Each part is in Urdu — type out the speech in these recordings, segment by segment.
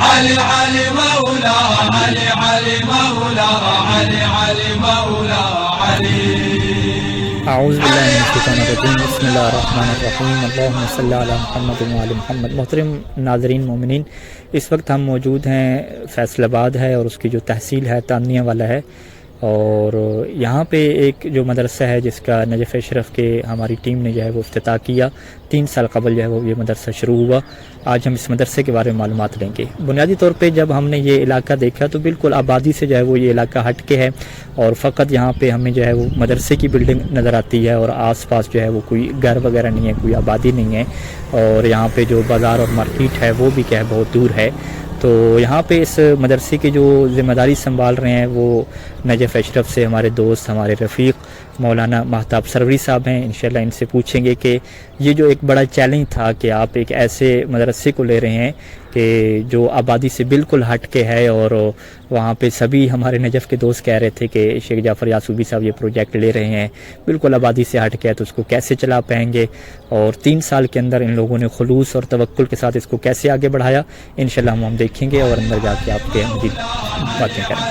علي علي مولا علي علي مولا علي علي مولا علي. اعوذ باللہ من الشیطان الرجیم بسم اللہ الرحمن الرحیم اللہم صلی علی محمد وعلی محمد. محترم ناظرین مومنین، اس وقت ہم موجود ہیں فیصل آباد ہے اور اس کی جو تحصیل ہے تانیہ والا ہے، اور یہاں پہ ایک جو مدرسہ ہے جس کا نجف اشرف کے ہماری ٹیم نے جو ہے وہ افتتاح کیا. 3 سال قبل جو ہے وہ یہ مدرسہ شروع ہوا. آج ہم اس مدرسے کے بارے میں معلومات لیں گے. بنیادی طور پہ جب ہم نے یہ علاقہ دیکھا تو بالکل آبادی سے جو ہے وہ یہ علاقہ ہٹ کے ہے، اور فقط یہاں پہ ہمیں جو ہے وہ مدرسے کی بلڈنگ نظر آتی ہے، اور آس پاس جو ہے وہ کوئی گھر وغیرہ نہیں ہے، کوئی آبادی نہیں ہے، اور یہاں پہ جو بازار اور مارکیٹ ہے وہ بھی کیا ہے بہت دور ہے. تو یہاں پہ اس مدرسے کی جو ذمہ داری سنبھال رہے ہیں وہ نجف اشرف سے ہمارے دوست، ہمارے رفیق مولانا مہتاب سروری صاحب ہیں. انشاءاللہ ان سے پوچھیں گے کہ یہ جو ایک بڑا چیلنج تھا کہ آپ ایک ایسے مدرسے کو لے رہے ہیں کہ جو آبادی سے بالکل ہٹ کے ہے، اور وہاں پہ سبھی ہمارے نجف کے دوست کہہ رہے تھے کہ شیخ جعفر یعصوبی صاحب یہ پروجیکٹ لے رہے ہیں، بالکل آبادی سے ہٹ کے ہے، تو اس کو کیسے چلا پائیں گے، اور 3 سال کے اندر ان لوگوں نے خلوص اور توکل کے ساتھ اس کو کیسے آگے بڑھایا. انشاءاللہ ہم دیکھیں گے اور اندر جا کے آپ کے مزید باتیں کریں.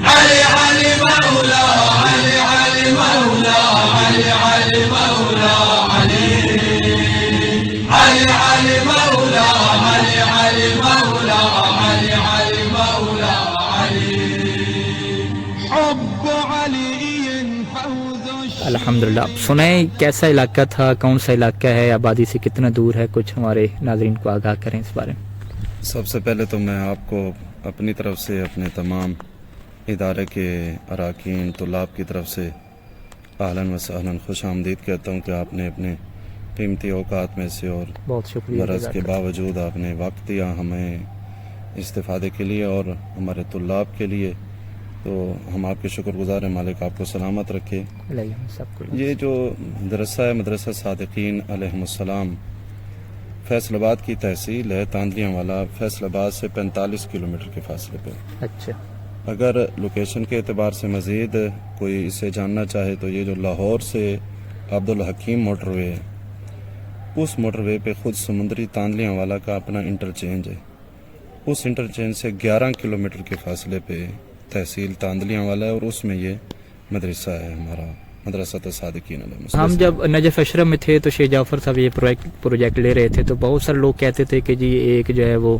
علي علي مولا علي علي مولا علي علي مولا علي. علي علي مولا علي علي مولا علي علي مولا علي. حب علي فوز. الحمدللہ. اب سنیں کیسا علاقہ تھا، کون سا علاقہ ہے، آبادی سے کتنا دور ہے، کچھ ہمارے ناظرین کو آگاہ کریں اس بارے میں. سب سے پہلے تو میں آپ کو اپنی طرف سے، اپنے تمام ادارے کے اراکین طلاب کی طرف سے اہلاً و سہلاً خوش آمدید کہتا ہوں کہ آپ نے اپنے قیمتی اوقات میں سے اور بہت شکریہ مرض کے باوجود آپ نے وقت دیا ہمیں استفادے کے لیے اور ہمارے طلاب کے لیے، تو ہم آپ کے شکر گزار ہیں. مالک آپ کو سلامت رکھے. یہ جو مدرسہ ہے مدرسہ صادقین علیہم السلام فیصل آباد کی تحصیل ہے، تاندلیاں والا، فیصل آباد سے 45 کلومیٹر کے فاصلے پہ. اچھا. اگر لوکیشن کے اعتبار سے مزید کوئی اسے جاننا چاہے تو یہ جو لاہور سے عبدالحکیم موٹر وے ہے، اس موٹر وے پہ خود سمندری تاندلیاں والا کا اپنا انٹرچینج ہے. اس انٹرچینج سے 11 کلومیٹر کے فاصلے پہ تحصیل تاندلیاں والا ہے، اور اس میں یہ مدرسہ ہے ہمارا مدرسہ صادقین علیہ السلام. ہم جب نجف اشرف میں تھے تو شیخ جعفر صاحب یہ پروجیکٹ لے رہے تھے تو بہت سارے لوگ کہتے تھے کہ جی ایک جو ہے وہ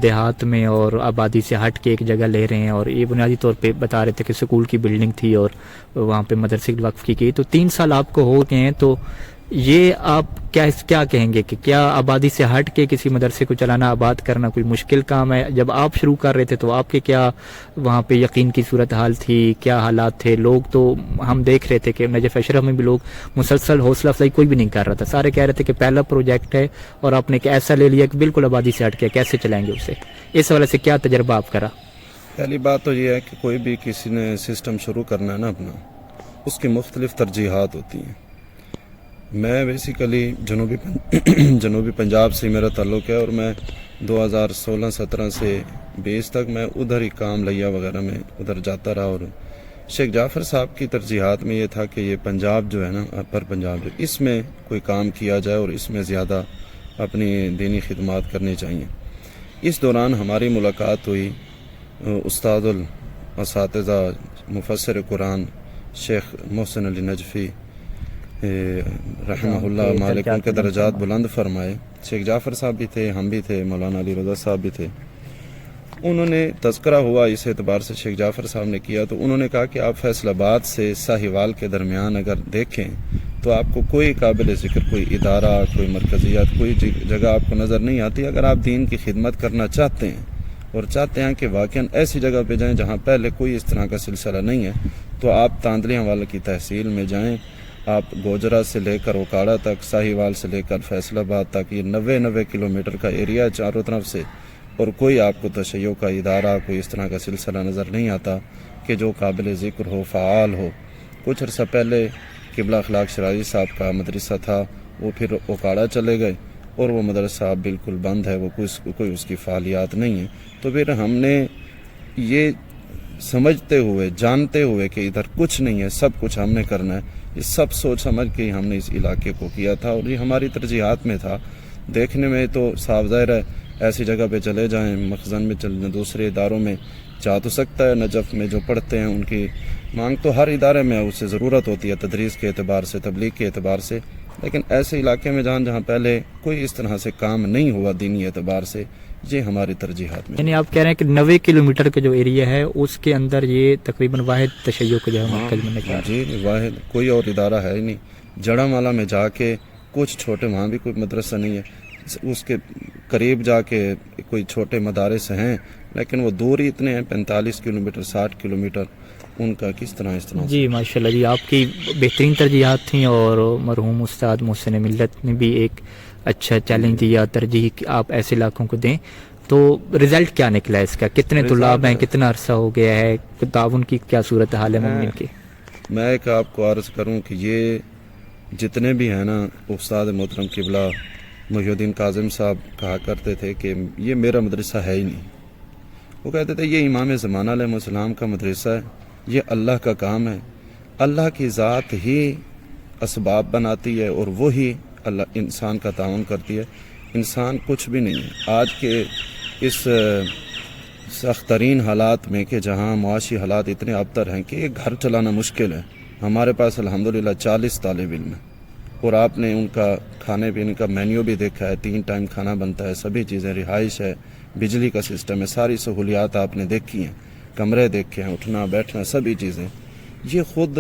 دیہات میں اور آبادی سے ہٹ کے ایک جگہ لے رہے ہیں، اور یہ بنیادی طور پہ بتا رہے تھے کہ سکول کی بلڈنگ تھی اور وہاں پہ مدرسے کی وقف کی گئی. تو 3 سال آپ کو ہو گئے ہیں، تو یہ آپ کیا کہیں گے کہ کیا آبادی سے ہٹ کے کسی مدرسے کو چلانا، آباد کرنا کوئی مشکل کام ہے؟ جب آپ شروع کر رہے تھے تو آپ کے کیا وہاں پہ یقین کی صورتحال تھی، کیا حالات تھے؟ لوگ تو ہم دیکھ رہے تھے کہ نجف اشرف میں بھی لوگ مسلسل حوصلہ افزائی کوئی بھی نہیں کر رہا تھا، سارے کہہ رہے تھے کہ پہلا پروجیکٹ ہے اور آپ نے ایک ایسا لے لیا کہ بالکل آبادی سے ہٹ کے کیسے چلائیں گے اسے. اس حوالے سے کیا تجربہ آپ کرا؟ پہلی بات تو یہ ہے کہ کوئی بھی کسی نے سسٹم شروع کرنا ہے نا اپنا، اس کی مختلف ترجیحات ہوتی ہیں. میں بیسیکلی جنوبی پنجاب سے میرا تعلق ہے، اور میں 2016-17 سے 20 تک میں ادھر ہی کام لیا وغیرہ میں ادھر جاتا رہا. اور شیخ جعفر صاحب کی ترجیحات میں یہ تھا کہ یہ پنجاب جو ہے نا، اپر پنجاب جو، اس میں کوئی کام کیا جائے اور اس میں زیادہ اپنی دینی خدمات کرنی چاہیے. اس دوران ہماری ملاقات ہوئی استاد الاساتذہ مفسر قرآن شیخ محسن علی نجفی رحمہ اللہ، مالک ان کے درجات بلند فرمائے. شیخ جعفر صاحب بھی تھے، ہم بھی تھے، مولانا علی رضا صاحب بھی تھے. انہوں نے تذکرہ ہوا اس اعتبار سے شیخ جعفر صاحب نے کیا، تو انہوں نے کہا کہ آپ فیصل آباد سے ساہیوال کے درمیان اگر دیکھیں تو آپ کو کوئی قابل ذکر کوئی ادارہ، کوئی مرکزیات، کوئی جگہ آپ کو نظر نہیں آتی. اگر آپ دین کی خدمت کرنا چاہتے ہیں اور چاہتے ہیں کہ واقعاً ایسی جگہ پہ جائیں جہاں پہلے کوئی اس طرح کا سلسلہ نہیں ہے، تو آپ تاندلیاں والا کی تحصیل میں جائیں. آپ گوجرا سے لے کر اوکاڑا تک، ساہیوال سے لے کر فیصل آباد تک، یہ 90 کلومیٹر کا ایریا چاروں طرف سے، اور کوئی آپ کو تشیع کا ادارہ، کوئی اس طرح کا سلسلہ نظر نہیں آتا کہ جو قابل ذکر ہو، فعال ہو. کچھ عرصہ پہلے قبلہ اخلاق شرازی صاحب کا مدرسہ تھا، وہ پھر اوکاڑا چلے گئے اور وہ مدرسہ بالکل بند ہے، وہ کوئی اس کی فعالیات نہیں ہے. تو پھر ہم نے یہ سمجھتے ہوئے، جانتے ہوئے کہ ادھر کچھ نہیں ہے، سب کچھ ہم نے کرنا ہے، یہ سب سوچ سمجھ کے ہی ہم نے اس علاقے کو کیا تھا، اور یہ ہماری ترجیحات میں تھا۔ دیکھنے میں تو صاف ظاہر ہے ایسی جگہ پہ چلے جائیں، مخزن میں چلیں، دوسرے اداروں میں جا تو سکتا ہے، نجف میں جو پڑھتے ہیں ان کی مانگ تو ہر ادارے میں اس سے ضرورت ہوتی ہے، تدریس کے اعتبار سے، تبلیغ کے اعتبار سے، لیکن ایسے علاقے میں جہاں پہلے کوئی اس طرح سے کام نہیں ہوا دینی اعتبار سے، یہ ہماری ترجیحات میں۔ یعنی آپ کہہ رہے ہیں کہ 90 کلومیٹر کا جو ایریا ہے اس کے اندر یہ تقریباً واحد تشیع کا جو ہے مرکز بننے کا۔ جی واحد کوئی اور ادارہ ہے ہی نہیں۔ جڑا مالا میں جا کے کچھ چھوٹے، وہاں بھی کوئی مدرسہ نہیں ہے، اس کے قریب جا کے کوئی چھوٹے مدارس ہیں، لیکن وہ دور ہی اتنے ہیں، 45 کلومیٹر 60 کلومیٹر، ان کا کس طرح اس طرح۔ جی ماشاءاللہ جی، آپ کی بہترین ترجیحات تھیں، اور مرحوم استاد محسن ملت نے بھی ایک اچھا چیلنج دیا، ترجیح کہ آپ ایسے علاقوں کو دیں۔ تو رزلٹ کیا نکلا ہے اس کا؟ کتنے طلاب ہیں، کتنا عرصہ ہو گیا ہے، تعاون کی کیا صورتحال ہے مومن کی؟ میں ایک آپ کو عرض کروں کہ یہ جتنے بھی ہیں نا، استاد محترم قبلہ محی الدین کاظم صاحب کہا کرتے تھے کہ یہ میرا مدرسہ ہے ہی نہیں۔ وہ کہتے تھے یہ امام زمانہ علیہ السلام کا مدرسہ ہے، یہ اللہ کا کام ہے، اللہ کی ذات ہی اسباب بناتی ہے اور وہی اللہ انسان کا تعاون کرتی ہے، انسان کچھ بھی نہیں ہے۔ آج کے اس سخت ترین حالات میں کہ جہاں معاشی حالات اتنے ابتر ہیں کہ ایک گھر چلانا مشکل ہے، ہمارے پاس الحمدللہ 40 طالب علم ہیں، اور آپ نے ان کا کھانے پینے کا مینیو بھی دیکھا ہے، 3 ٹائم کھانا بنتا ہے، سبھی چیزیں، رہائش ہے، بجلی کا سسٹم ہے، ساری سہولیات آپ نے دیکھی ہیں، کمرے دیکھے ہیں، اٹھنا بیٹھنا سبھی چیزیں۔ یہ خود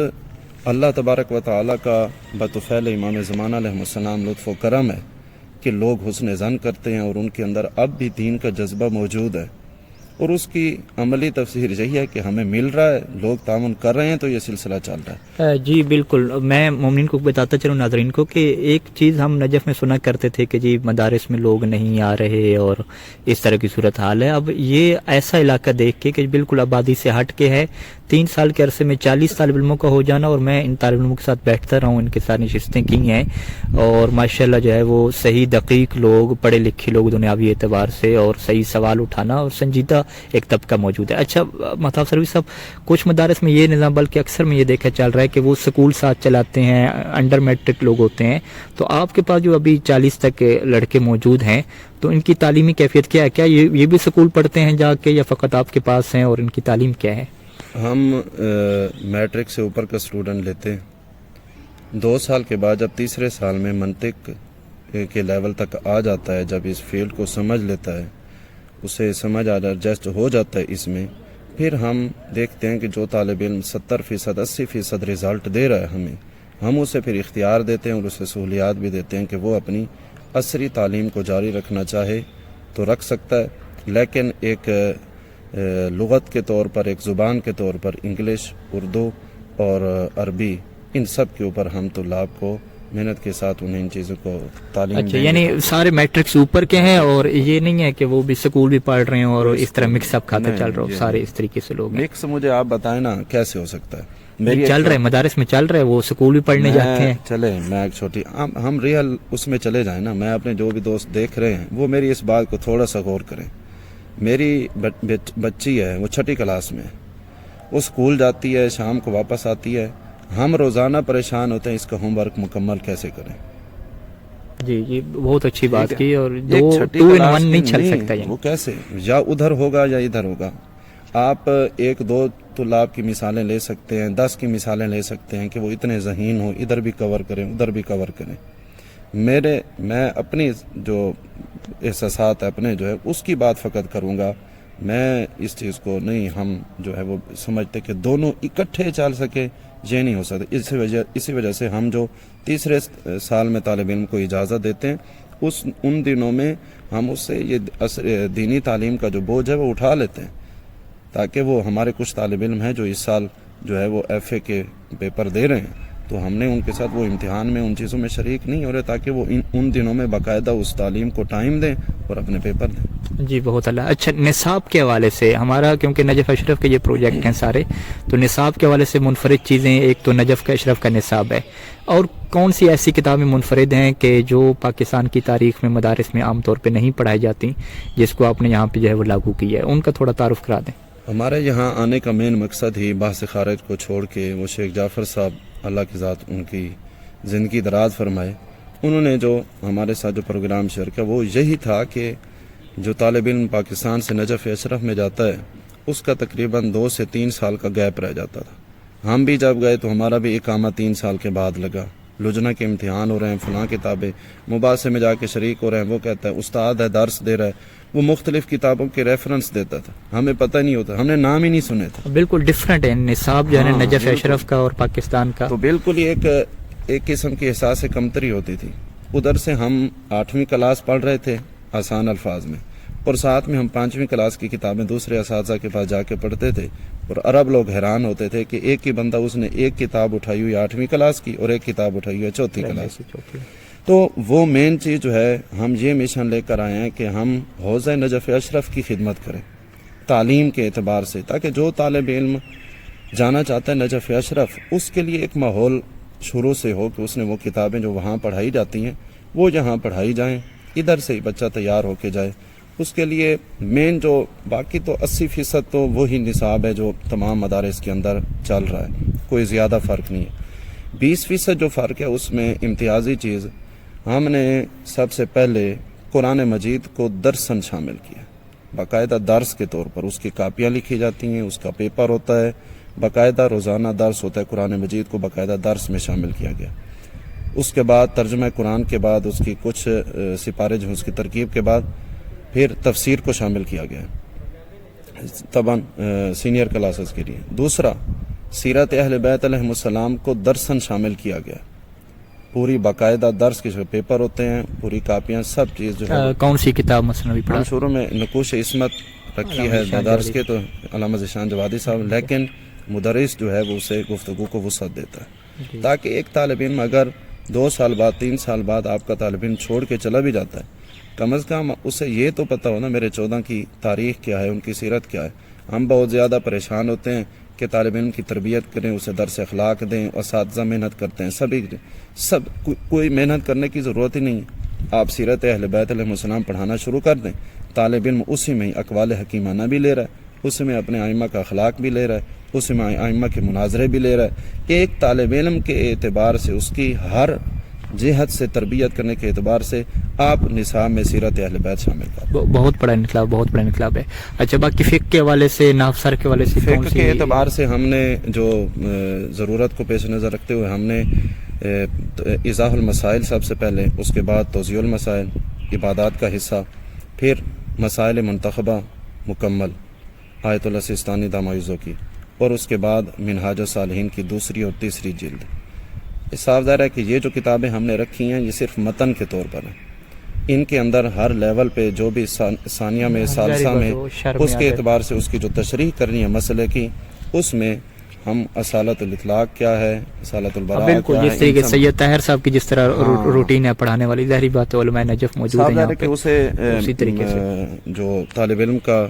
اللہ تبارک و تعالیٰ کا بطفیل امام زمانہ علیہ السلام لطف و کرم ہے کہ لوگ حسن ظن کرتے ہیں، اور ان کے اندر اب بھی دین کا جذبہ موجود ہے، اور اس کی عملی تفسیر یہی ہے کہ ہمیں مل رہا ہے، لوگ تعاون کر رہے ہیں، تو یہ سلسلہ چل رہا ہے۔ جی بالکل، میں مومنین کو بتاتا چلوں، ناظرین کو، کہ ایک چیز ہم نجف میں سنا کرتے تھے کہ جی مدارس میں لوگ نہیں آ رہے اور اس طرح کی صورتحال ہے۔ اب یہ ایسا علاقہ دیکھ کے کہ بالکل آبادی سے ہٹ کے ہے، 3 سال کے عرصے میں 40 طالب علموں کا ہو جانا، اور میں ان طالب علموں کے ساتھ بیٹھتا رہا ہوں، ان کے ساتھ نشستیں کی ہیں، اور ماشاءاللہ جو ہے وہ صحیح دقیق لوگ، پڑھے لکھے لوگ دنیاوی اعتبار سے، اور صحیح سوال اٹھانا اور سنجیدہ ایک طبقہ موجود ہے۔ اچھا مہتاب سروی صاحب، کچھ مدارس میں یہ نظام، بلکہ اکثر میں یہ دیکھا چل رہا ہے کہ وہ سکول ساتھ چلاتے ہیں، انڈر میٹرک لوگ ہوتے ہیں، تو آپ کے پاس جو ابھی 40 تک لڑکے موجود ہیں، تو ان کی تعلیمی کیفیت کیا ہے؟ کیا یہ بھی سکول پڑھتے ہیں جا کے، یا فقط آپ کے پاس ہیں، اور ان کی تعلیم کیا ہے؟ ہم میٹرک سے اوپر کا اسٹوڈنٹ لیتے ہیں، 2 سال کے بعد جب تیسرے سال میں منطق کے لیول تک آ جاتا ہے، جب اس فیلڈ کو سمجھ لیتا ہے، اسے سمجھ ایڈجسٹ ہو جاتا ہے اس میں، پھر ہم دیکھتے ہیں کہ جو طالب علم 70% 80% رزلٹ دے رہا ہے ہم اسے پھر اختیار دیتے ہیں، اور اسے سہولیات بھی دیتے ہیں کہ وہ اپنی عصری تعلیم کو جاری رکھنا چاہے تو رکھ سکتا ہے، لیکن ایک لغت کے طور پر، ایک زبان کے طور پر انگلش، اردو اور عربی، ان سب کے اوپر ہم طلاب کو محنت کے ساتھ انہیں ان چیزوں کو تعلیم اچھا، یعنی سارے میٹرک سے اوپر کے ہیں، اور یہ نہیں ہے کہ وہ بھی سکول بھی پڑھ رہے ہیں اور اس طرح مکس اپ کھاتے چل رہا ہو، سارے اس طریقے سے لوگ ہیں؟ مکس مجھے آپ بتائیں نا کیسے ہو سکتا ہے؟ چل رہے مدارس میں چل رہے، وہ سکول بھی پڑھنے جاتے ہیں۔ چلے میں ایک چھوٹی ہم ریئل اس میں چلے جائیں نا، میں اپنے جو بھی دوست دیکھ رہے ہیں وہ میری اس بات کو تھوڑا سا غور کریں۔ میری بچی ہے، وہ 6ٹھی کلاس میں ہے، وہ سکول جاتی ہے، شام کو واپس آتی ہے، ہم روزانہ پریشان ہوتے ہیں اس کا ہوم ورک مکمل کیسے کریں۔ جی جی، بہت اچھی بات کی، اور ایک 6ٹھی 2 in کلاس 1 نہیں کی چل سکتا وہ کیسے، یا ادھر ہوگا یا ادھر ہوگا۔ آپ 1-2 طلاب کی مثالیں لے سکتے ہیں، 10 کی مثالیں لے سکتے ہیں کہ وہ اتنے ذہین ہوں، ادھر بھی کور کریں ادھر بھی کور کریں۔ میں اپنی جو احساسات اپنے جو ہے اس کی بات فقط کروں گا، میں اس چیز کو نہیں، ہم جو ہے وہ سمجھتے کہ دونوں اکٹھے چل سکے، یہ نہیں ہو سکتا۔ اسی وجہ سے ہم جو تیسرے سال میں طالب علم کو اجازت دیتے ہیں، ان دنوں میں ہم اس سے یہ دینی تعلیم کا جو بوجھ ہے وہ اٹھا لیتے ہیں، تاکہ وہ ہمارے کچھ طالب علم ہیں جو اس سال جو ہے وہ FA کے پیپر دے رہے ہیں، تو ہم نے ان کے ساتھ وہ امتحان میں ان چیزوں میں شریک نہیں ہو رہے، تاکہ وہ ان دنوں میں باقاعدہ اس تعلیم کو ٹائم دیں اور اپنے پیپر دیں۔ جی بہت اللہ۔ اچھا، نصاب کے حوالے سے ہمارا، کیونکہ نجف اشرف کے یہ پروجیکٹ ہیں سارے، تو نصاب کے حوالے سے منفرد چیزیں، ایک تو نجف کا اشرف کا نصاب ہے، اور کون سی ایسی کتابیں منفرد ہیں کہ جو پاکستان کی تاریخ میں مدارس میں عام طور پہ نہیں پڑھائی جاتی، جس کو آپ نے یہاں پہ جو ہے وہ لاگو کیا ہے، ان کا تھوڑا تعارف کرا دیں۔ ہمارے یہاں آنے کا مین مقصد ہی بحث خارج کو چھوڑ کے وہ شیخ جعفر صاحب اللہ کی ذات ان کی زندگی دراز فرمائے، انہوں نے جو ہمارے ساتھ جو پروگرام شیئر کیا وہ یہی تھا کہ جو طالب علم پاکستان سے نجف اشرف میں جاتا ہے اس کا تقریباً 2 سے 3 سال کا گیپ رہ جاتا تھا۔ ہم بھی جب گئے تو ہمارا بھی اقامہ 3 سال کے بعد لگا، لجنہ کے امتحان ہو رہے ہیں، فلاں کتابیں، مباحثے میں جا کے شریک ہو رہے ہیں، وہ کہتا ہے استاد ہے درس دے رہا ہے، وہ مختلف کتابوں کے ریفرنس دیتا تھا، ہمیں پتہ نہیں ہوتا، ہم نے نام ہی نہیں سنے تھے۔ بالکل ڈفرینٹ ہے نصاب جو ہے نا ہاں، نجف بالکل۔ اشرف کا اور پاکستان کا۔ تو بالکل ہی ایک قسم کی احساس کمتری ہوتی تھی۔ ادھر سے ہم 8ویں کلاس پڑھ رہے تھے آسان الفاظ میں، اور ساتھ میں ہم 5ویں کلاس کی کتابیں دوسرے اساتذہ کے پاس جا کے پڑھتے تھے، اور عرب لوگ حیران ہوتے تھے کہ ایک ہی بندہ اس نے ایک کتاب اٹھائی ہوئی 8ویں کلاس کی اور ایک کتاب اٹھائی ہوئی 4تھی کلاس کی۔ تو وہ مین چیز جو ہے ہم یہ مشن لے کر آئے ہیں کہ ہم حوزہ نجف اشرف کی خدمت کریں تعلیم کے اعتبار سے، تاکہ جو طالب علم جانا چاہتا ہے نجف اشرف اس کے لیے ایک ماحول شروع سے ہو کہ اس نے وہ کتابیں جو وہاں پڑھائی جاتی ہیں وہ یہاں پڑھائی جائیں، ادھر سے ہی بچہ تیار ہو کے جائے۔ اس کے لیے مین جو باقی تو 80% تو وہی نصاب ہے جو تمام مدارس کے اندر چل رہا ہے، کوئی زیادہ فرق نہیں ہے۔ 20% جو فرق ہے اس میں امتیازی چیز، ہم نے سب سے پہلے قرآن مجید کو درسن شامل کیا، باقاعدہ درس کے طور پر اس کی کاپیاں لکھی جاتی ہیں، اس کا پیپر ہوتا ہے، باقاعدہ روزانہ درس ہوتا ہے، قرآن مجید کو باقاعدہ درس میں شامل کیا گیا۔ اس کے بعد ترجمہ قرآن کے بعد اس کی کچھ سپارے جو ہیں اس کی ترکیب کے بعد پھر تفسیر کو شامل کیا گیا طبعا سینئر کلاسز کے لیے۔ دوسرا، سیرت اہل بیت علیہم السلام کو درسن شامل کیا گیا، پوری باقاعدہ درس کے جو پیپر ہوتے ہیں، پوری کاپیاں، سب چیز جو ہے۔ کون سی کتاب مثلا پڑھا؟ ہم شروع میں نقوش عصمت رکھی ہے درس کے تو علامہ ذیشان جوادی صاحب، لیکن مدرس جو ہے وہ اسے گفتگو کو وسعت دیتا ہے، تاکہ ایک طالب علم اگر 2 سال بعد 3 سال بعد آپ کا طالب علم چھوڑ کے چلا بھی جاتا ہے، کم از کم اسے یہ تو پتہ ہو نا میرے 14 کی تاریخ کیا ہے، ان کی سیرت کیا ہے۔ ہم بہت زیادہ پریشان ہوتے ہیں کہ طالب علم کی تربیت کریں، اسے درس اخلاق دیں، اساتذہ محنت کرتے ہیں، کوئی محنت کرنے کی ضرورت ہی نہیں ہے۔ آپ سیرت اہل بیت علیہ السلام پڑھانا شروع کر دیں، طالب علم اسی میں ہی اقوال حکیمانہ بھی لے رہا ہے، اسی میں اپنے ائمہ کا اخلاق بھی لے رہا ہے، اسی میں ائمہ کے مناظرے بھی لے رہا ہے۔ ایک طالب علم کے اعتبار سے اس کی ہر جہت سے تربیت کرنے کے اعتبار سے آپ نصاب میں سیرت اہل بیت شامل کریں۔ بہت بڑا انقلاب، بہت بڑا انقلاب ہے۔ اچھا، باقی فقہ کے حوالے سے، نحو سر کے حوالے سے، فقہ کے اعتبار سے ہم نے جو ضرورت کو پیش نظر رکھتے ہوئے ہم نے ایضاح المسائل سب سے پہلے، اس کے بعد توضیح المسائل، عبادات کا حصہ، پھر مسائل منتخبہ مکمل آیت اللہ سیستانی دامایوزوں کی، اور اس کے بعد منہاج الصالحین کی 2 اور 3 جلد۔ صاف ظاہر ہے کہ یہ جو کتابیں ہم نے رکھی ہیں یہ صرف متن کے طور پر ہیں، ان کے اندر ہر لیول پہ جو بھی ثانیہ میں، ثالثہ میں، اس کے اعتبار سے اس کی جو تشریح کرنی ہے مسئلے کی، اس میں ہم اصالت الاطلاق کیا ہے، اصالت البراء بالکل جس طریقے سے سید طاہر صاحب کی جس طرح روٹین ہے پڑھانے والی، ظاہری بات ہے علماء نجف موجود ہیں یہاں پہ، اسی طریقے سے جو طالب علم کا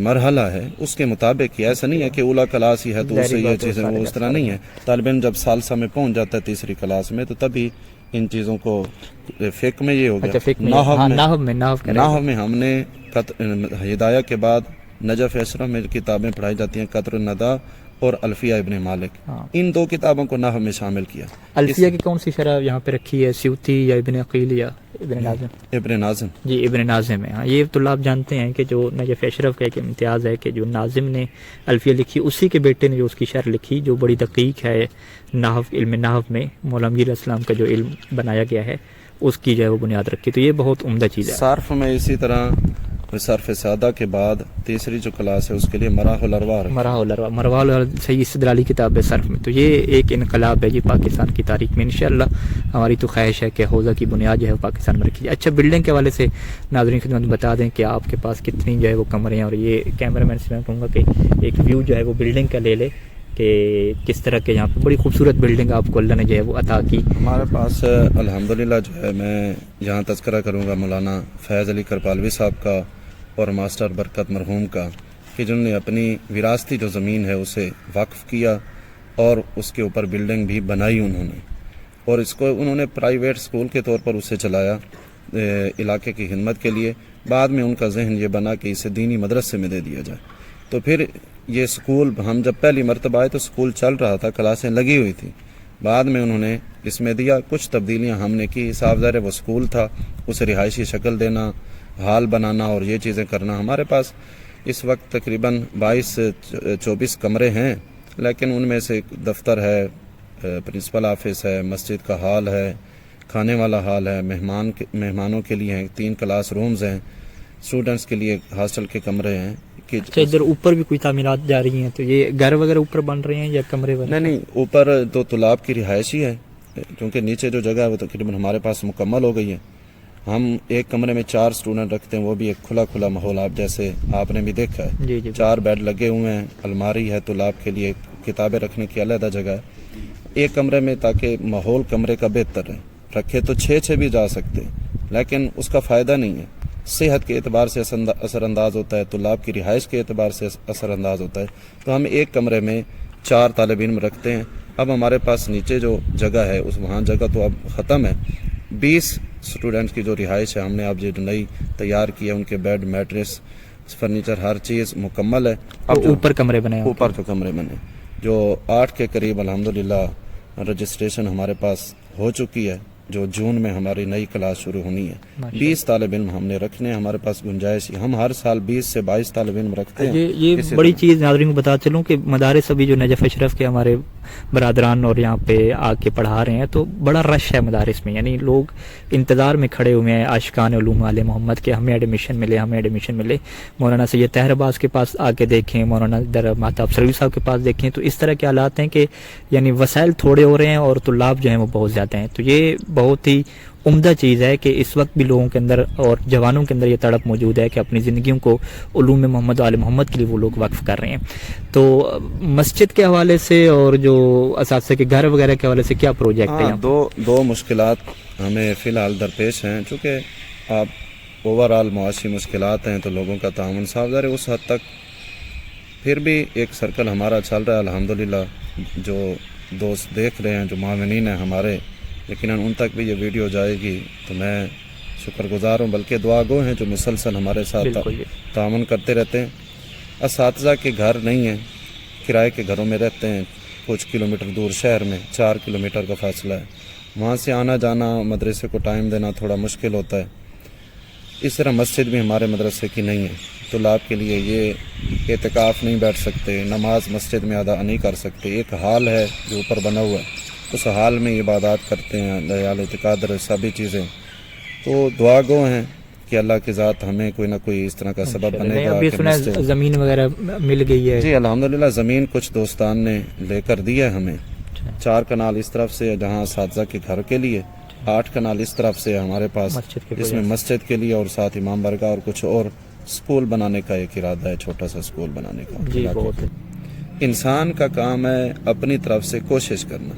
مرحلہ ہے اس کے مطابق ہی، ایسا نہیں ہے کہ اولا کلاس ہی ہے تو اسے یہ چیزیں، وہ اس طرح نہیں ہے۔ طالب علم جب ثالثہ میں پہنچ جاتا ہے 3 کلاس میں تو تبھی ان چیزوں کو فقہ میں یہ ہو گیا۔ نحو میں ہم نے ہدایہ کے بعد نجف اشرف میں کتابیں پڑھائی جاتی ہیں، قطر الندى اور الفیہ ابن مالک، ان 2 کتابوں کو نحو میں شامل کیا۔ الفیہ کی کون سی شرح یہاں پہ رکھی ہے؟ سیوطی یا ابن عقیل یا ابن ناظم؟ ابن ناظم، جی ابن ناظم ہے۔ ہاں، یہ طلاب جانتے ہیں کہ جو نجف اشرف کا ایک امتیاز ہے کہ جو ناظم نے الفیہ لکھی اسی کے بیٹے نے جو اس کی شرح لکھی، جو بڑی دقیق ہے نحو، علم نحو میں مولانا علیہ السلام کا جو علم بنایا گیا ہے اس کی جو ہے وہ بنیاد رکھی، تو یہ بہت عمدہ چیز ہے۔ صرف میں اسی طرح صرف سادہ کے بعد 3 جو کلاس ہے اس کے لیے مراح الارواح صحیح استدلالی کتاب ہے صرف میں، تو یہ ایک انقلاب ہے جی پاکستان کی تاریخ میں۔ انشاءاللہ ہماری تو خواہش ہے کہ حوزہ کی بنیاد جو ہے پاکستان میں رکھی جائے۔ اچھا، بلڈنگ کے حوالے سے ناظرین خدمت بتا دیں کہ آپ کے پاس کتنی جو ہے وہ کمرے ہیں، اور یہ کیمرہ مین سے میں کہوں گا کہ ایک ویو جو ہے وہ بلڈنگ کا لے لے کہ کس طرح کے یہاں پہ بڑی خوبصورت بلڈنگ آپ کو اللہ نے جو ہے وہ عطا کی۔ ہمارے پاس الحمدللہ جو ہے، میں یہاں تذکرہ کروں گا مولانا فیض علی کرپالوی صاحب کا اور ماسٹر برکت مرحوم کا، کہ جنہوں نے اپنی وراثتی جو زمین ہے اسے وقف کیا اور اس کے اوپر بلڈنگ بھی بنائی انہوں نے، اور اس کو انہوں نے پرائیویٹ سکول کے طور پر اسے چلایا علاقے کی خدمت کے لیے۔ بعد میں ان کا ذہن یہ بنا کہ اسے دینی مدرسے میں دے دیا جائے، تو پھر یہ سکول، ہم جب پہلی مرتبہ آئے تو سکول چل رہا تھا، کلاسیں لگی ہوئی تھی، بعد میں انہوں نے اس میں دیا، کچھ تبدیلیاں ہم نے کی، صاف ظاہر ہے وہ سکول تھا، اسے رہائشی شکل دینا، ہال بنانا اور یہ چیزیں کرنا۔ ہمارے پاس اس وقت تقریباً 22-24 کمرے ہیں، لیکن ان میں سے دفتر ہے، پرنسپل آفس ہے، مسجد کا ہال ہے، کھانے والا ہال ہے، مہمانوں کے لیے ہیں، 3 کلاس رومز ہیں، اسٹوڈنٹس کے لیے ہاسٹل کے کمرے ہیں۔ اچھا، ادھر اوپر بھی کوئی تعمیرات جا رہی ہیں، تو یہ گھر وغیرہ اوپر بن رہے ہیں یا کمرے وغیرہ؟ نہیں، اوپر تو طلاب کی رہائشی ہے، کیونکہ نیچے جو جگہ ہے وہ تقریباً ہمارے پاس مکمل ہو گئی ہے۔ ہم ایک کمرے میں 4 اسٹوڈنٹ رکھتے ہیں، وہ بھی ایک کھلا ماحول، آپ جیسے آپ نے بھی دیکھا ہے، جی 4 بیڈ لگے ہوئے ہیں، الماری ہے طلاب کے لیے، کتابیں رکھنے کی علیحدہ جگہ ہے ایک کمرے میں، تاکہ ماحول کمرے کا بہتر رہے۔ رکھے تو 6 بھی جا سکتے ہیں، لیکن اس کا فائدہ نہیں ہے، صحت کے اعتبار سے اثر انداز ہوتا ہے، طلاب کی رہائش کے اعتبار سے اثر انداز ہوتا ہے، تو ہم ایک کمرے میں 4 طالب علم رکھتے ہیں۔ اب ہمارے پاس نیچے جو جگہ ہے وہاں جگہ تو اب ختم ہے، 20 اسٹوڈنٹس کی جو رہائش ہے ہم نے اب جو نئی تیار کی ہے، ان کے بیڈ، میٹریس، فرنیچر، ہر چیز مکمل ہے۔ اب جو اوپر کمرے بنے ہیں، اوپر جو کمرے بنے، جو 8 کے قریب الحمدللہ رجسٹریشن ہمارے پاس ہو چکی ہے، جو جون میں ہماری نئی کلاس شروع ہونی ہے۔ 20 طالب علم ہم نے رکھنے، ہمارے پاس گنجائش، ہم ہر سال 20 سے 22 طالب علم رکھتے ہیں۔ یہ بڑی چیز ناظرین کو بتا چلوں کہ مدارس ابھی جو نجف اشرف کے ہمارے برادران اور یہاں پہ آ کے پڑھا رہے ہیں، تو بڑا رش ہے مدارس میں، یعنی لوگ انتظار میں کھڑے ہوئے ہیں عاشقان علوم آل محمد کے، ہمیں ایڈمیشن ملے۔ مولانا سید طاہر عباس کے پاس آ کے دیکھیں، مولانا مہتاب سروی صاحب کے پاس دیکھیں، تو اس طرح کے حالات ہیں کہ یعنی وسائل تھوڑے ہو رہے ہیں اور طلاب جو ہیں وہ بہت زیادہ ہیں۔ تو یہ بہت ہی عمدہ چیز ہے کہ اس وقت بھی لوگوں کے اندر اور جوانوں کے اندر یہ تڑپ موجود ہے کہ اپنی زندگیوں کو علوم محمد و آل محمد کے لیے وہ لوگ وقف کر رہے ہیں۔ تو مسجد کے حوالے سے اور جو اساتذہ کے گھر وغیرہ کے حوالے سے کیا پروجیکٹ ہے؟ دو مشکلات ہمیں فی الحال درپیش ہیں، چونکہ آپ اوورآل معاشی مشکلات ہیں تو لوگوں کا تعاون صاف ظاہر ہے اس حد تک، پھر بھی ایک سرکل ہمارا چل رہا ہے الحمدللہ، جو دوست دیکھ رہے ہیں، جو معاونین ہیں ہمارے، یقیناً ان تک بھی یہ ویڈیو جائے گی تو میں شکر گزار ہوں، بلکہ دعا گو ہیں جو مسلسل ہمارے ساتھ تعاون کرتے رہتے ہیں۔ اساتذہ کے گھر نہیں ہیں، کرائے کے گھروں میں رہتے ہیں، کچھ کلومیٹر دور شہر میں، 4 کلومیٹر کا فاصلہ ہے، وہاں سے آنا جانا، مدرسے کو ٹائم دینا تھوڑا مشکل ہوتا ہے۔ اس طرح مسجد بھی ہمارے مدرسے کی نہیں ہے، طلاب کے لیے یہ اعتکاف نہیں بیٹھ سکتے، نماز مسجد میں ادا نہیں کر سکتے۔ ایک ہال ہے جو اوپر بنا ہوا ہے، اس حال میں عبادات کرتے ہیں، لیال اعتقاد سبھی چیزیں۔ تو دعا گو ہیں کہ اللہ کی ذات ہمیں کوئی نہ کوئی اس طرح کا سبب بنے گا کہ زمین وغیرہ مل گئی ہے؟ جی الحمدللہ، زمین کچھ دوستان نے لے کر دی ہے ہمیں، 4 کنال اس طرف سے جہاں اساتذہ کے گھر کے لیے، 8 کنال اس طرف سے ہمارے پاس، جس میں مسجد کے لیے اور ساتھ امام برگاہ اور کچھ اور سکول بنانے کا ایک ارادہ ہے، چھوٹا سا سکول بنانے کا۔ جی بہت انسان کا کام ہے اپنی طرف سے کوشش کرنا،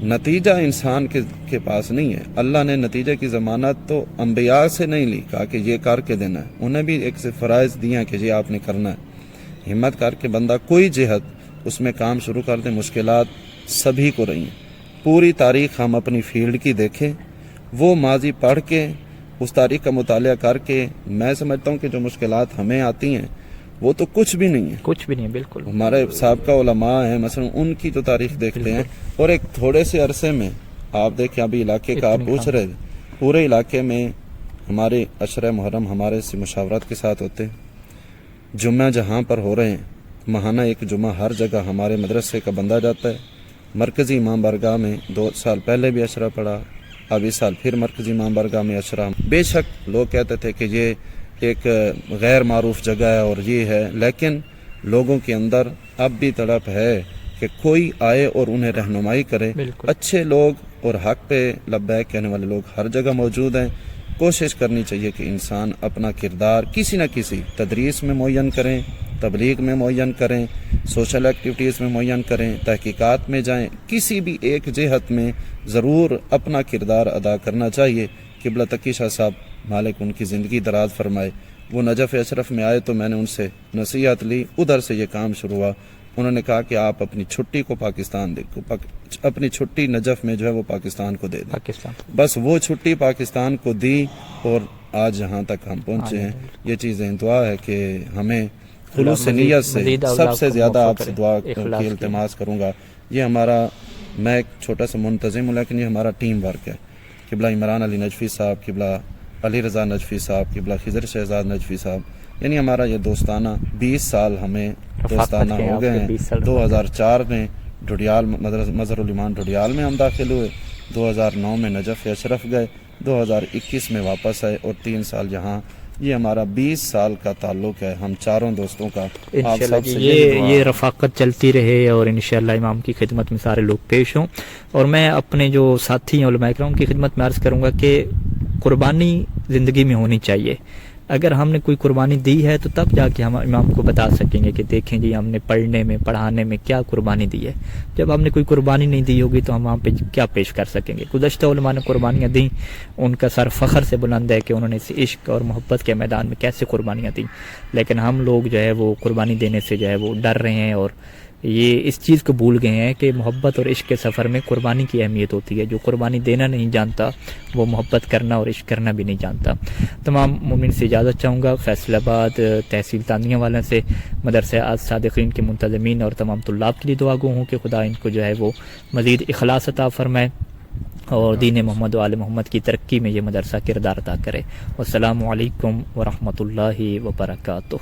نتیجہ انسان کے پاس نہیں ہے۔ اللہ نے نتیجے کی ضمانت تو انبیاء سے نہیں لی، کہا کہ یہ کر کے دینا ہے، انہیں بھی ایک سے فرائض دیا کہ یہ آپ نے کرنا ہے۔ ہمت کر کے بندہ کوئی جہت اس میں کام شروع کر دے، مشکلات سبھی کو رہی ہیں۔ پوری تاریخ ہم اپنی فیلڈ کی دیکھیں، وہ ماضی پڑھ کے اس تاریخ کا مطالعہ کر کے میں سمجھتا ہوں کہ جو مشکلات ہمیں آتی ہیں وہ تو کچھ بھی نہیں ہے، بالکل۔ ہمارے سابقہ علماء ہیں مثلا، ان کی تو تاریخ دیکھتے ہیں، اور ایک تھوڑے سے عرصے میں آپ دیکھیں، ابھی علاقے کا آپ پوچھ رہے، پورے علاقے میں ہمارے عشرہ محرم ہمارے سے مشاورت کے ساتھ ہوتے ہیں، جمعہ جہاں پر ہو رہے ہیں، ماہانہ ایک جمعہ ہر جگہ ہمارے مدرسے کا بندہ جاتا ہے۔ مرکزی امام برگاہ میں 2 سال پہلے بھی عشرہ پڑھا، اب اس سال پھر مرکزی امام برگاہ میں عشرہ۔ بے شک لوگ کہتے تھے کہ یہ ایک غیر معروف جگہ ہے اور یہ ہے، لیکن لوگوں کے اندر اب بھی تڑپ ہے کہ کوئی آئے اور انہیں رہنمائی کرے۔ اچھے لوگ اور حق پہ لبیک کہنے والے لوگ ہر جگہ موجود ہیں۔ کوشش کرنی چاہیے کہ انسان اپنا کردار کسی نہ کسی تدریس میں معین کریں، تبلیغ میں معین کریں، سوشل ایکٹیویٹیز میں معین کریں، تحقیقات میں جائیں، کسی بھی ایک جہت میں ضرور اپنا کردار ادا کرنا چاہیے۔ قبلہ تقی شاہ صاحب مالک ان کی زندگی دراز فرمائے، وہ نجف اشرف میں آئے تو میں نے ان سے نصیحت لی، ادھر سے یہ کام شروع ہوا۔ انہوں نے کہا کہ آپ اپنی چھٹی کو پاکستان اپنی چھٹی نجف میں جو ہے وہ پاکستان کو دے دیں۔ بس وہ چھٹی پاکستان کو دی اور آج یہاں تک ہم پہنچے ہیں۔ یہ چیزیں دعا ہے کہ ہمیں خلوص نیت سے، سب سے زیادہ آپ سے دعا کی التماس کروں گا، یہ ہمارا میں ایک چھوٹا سا منتظم ہوں، لیکن یہ ہمارا ٹیم ورک ہے. قبلہ عمران علی نجفی صاحب، قبلہ علی رضا نجفی صاحب، قبلہ خضر شہزاد نجفی صاحب، یعنی ہمارا یہ دوستانہ 20 سال ہمیں دوستانہ ہو گئے ہیں. 2004 میں ڈھڈیال مظہر الایمان ڈھڈیال میں ہم داخل ہوئے، 2009 میں نجف اشرف گئے، 2021 میں واپس آئے، اور 3 سال یہاں. یہ ہمارا 20 سال کا تعلق ہے ہم چاروں دوستوں کا. آپ سب سے یہ رفاقت چلتی رہے اور انشاءاللہ امام کی خدمت میں سارے لوگ پیش ہوں. اور میں اپنے جو ساتھی ہیں علماء کرام کی خدمت میں عرض کروں گا کہ قربانی زندگی میں ہونی چاہیے. اگر ہم نے کوئی قربانی دی ہے تو تب جا کے ہم امام کو بتا سکیں گے کہ دیکھیں جی ہم نے پڑھنے میں پڑھانے میں کیا قربانی دی ہے. جب ہم نے کوئی قربانی نہیں دی ہوگی تو ہم وہاں پہ کیا پیش کر سکیں گے. گزشتہ علماء نے قربانیاں دیں، ان کا سر فخر سے بلند ہے کہ انہوں نے اس عشق اور محبت کے میدان میں کیسے قربانیاں دیں. لیکن ہم لوگ جو ہے وہ قربانی دینے سے جو ہے وہ ڈر رہے ہیں اور یہ اس چیز کو بھول گئے ہیں کہ محبت اور عشق کے سفر میں قربانی کی اہمیت ہوتی ہے. جو قربانی دینا نہیں جانتا وہ محبت کرنا اور عشق کرنا بھی نہیں جانتا. تمام مومن سے اجازت چاہوں گا. فیصل آباد تحصیل تانیہ والوں سے مدرسہ صادقین کے منتظمین اور تمام طلاب کے لیے دعا گو ہوں کہ خدا ان کو جو ہے وہ مزید اخلاص عطا فرمائے اور دین محمد و آل محمد کی ترقی میں یہ مدرسہ کردار ادا کرے. والسلام علیکم ورحمۃ اللہ وبرکاتہ.